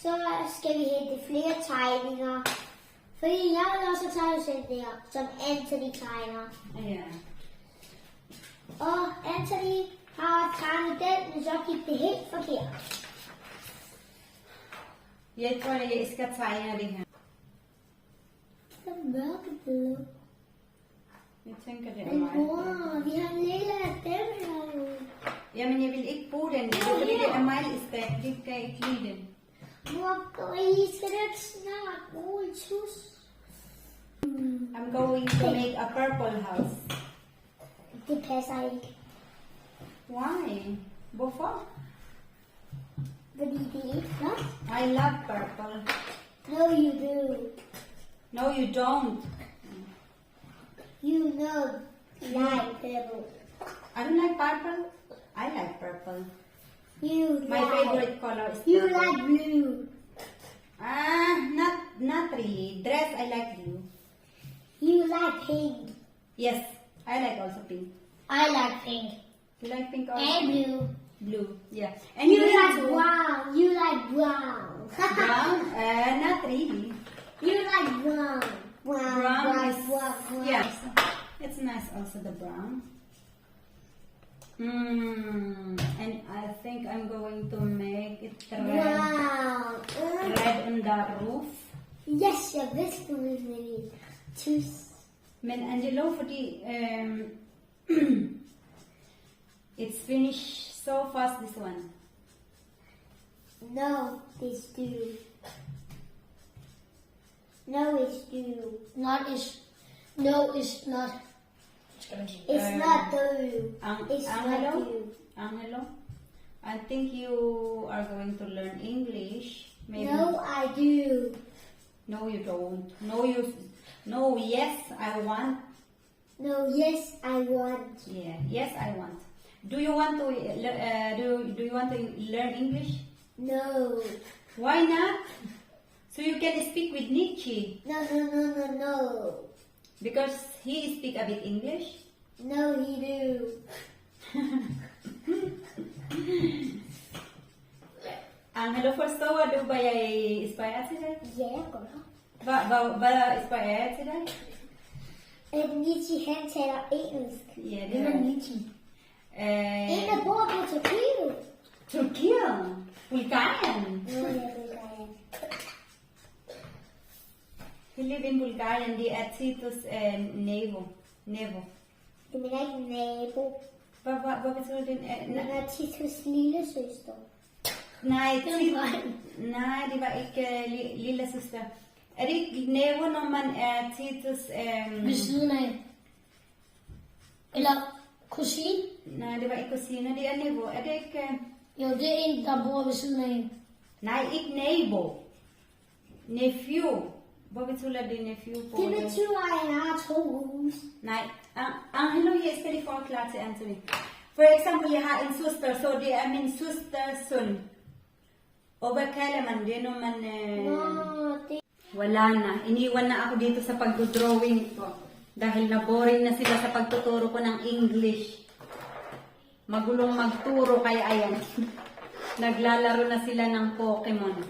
så skal vi hente flere tegninger. Fordi jeg vil også have tegnesætninger, som Anthony tegner. Ja. Og Anthony har tegnet den, men så gik det helt forkert. Jeg tror, jeg skal tegne det her. Det er mørkeblå. Jeg tænker, det er Men meget. mor, vi har en lille af dem her jo. Jamen, jeg vil ikke bruge den. Det er fordi, det er meget stærkt. Det kan jeg ikke lide den. Mor, gå i, skal du ikke snart bruge en tus? I'm going to make a purple house. Det passer ikke. Why? Hvorfor? Fordi det er ikke flot. I love purple. No, you do. No, you don't. You know, like purple. I don't like purple. I like purple. You My like. favorite color is You purple. like blue. Not really. Dress, I like blue. You like pink. Yes, I like also pink. I like pink. You like pink also? And blue. Blue, yeah. And You green like too. brown. You like brown. Brown? Not really. You like brown. Brown, brown, is, brown. yeah, it's nice also the brown. And I think I'm going to make it red, Brown. red on the roof. Yes, jeg vidste, du ville vælge tus. Men Angelo, fordi it's finished so fast, this one. No, it's do. No, it's do. Not is. No, it's not. It's not do. It's not Angelo, do. Angelo, I think you are going to learn English. Maybe. No, I do. No, you don't. No, you. No, yes, I want. No, yes, I want. Yeah, yes, I want. Do you want to do you want to learn English? No. Why not? So you can speak with Nietzsche No, no, no, no, no. because he speak a bit English. No, he do. Angelo, forstår du hvad jeg spørger til dig? Ja, jeg gør. Hvad spørger jeg til dig? Nietzsche, han taler engelsk. Ja, det Hvem er er Nietzsche? En, der bor på Tyrkiet. Tyrkiet, Bulgarien. Nå, jeg ved det. He live in Bulgarien. Det er Titus Nevo. Det mener ikke nabo. Hvad betyder det? Det er Titus lille søster. Nej, Det var nej, det var ikke lille søster. Er det ikke Nevo, når man er Titus? Ved siden af. Eller kusine. Nej, det var ikke kusine, det er Nevo. Er det ikke? Jo, det er en, der bor ved siden af en. Nej, ikke nabo. Nephew. Hvad betyder det nephew på? Det betyder, at jeg har 2 hus. Nej, Angelo, jeg skal lige forklare til Anthony. For eksempel, jeg har en søster, så det er min søsters søn. Og hvad kalder man det, når man... Nå, det Wala na. Iniwan na ako dito sa pagdodrawing ko. Dahil na-boring na sila sa pagtuturo ko ng English. Magulong magturo kaya ayan. Naglalaro na sila ng Pokemon.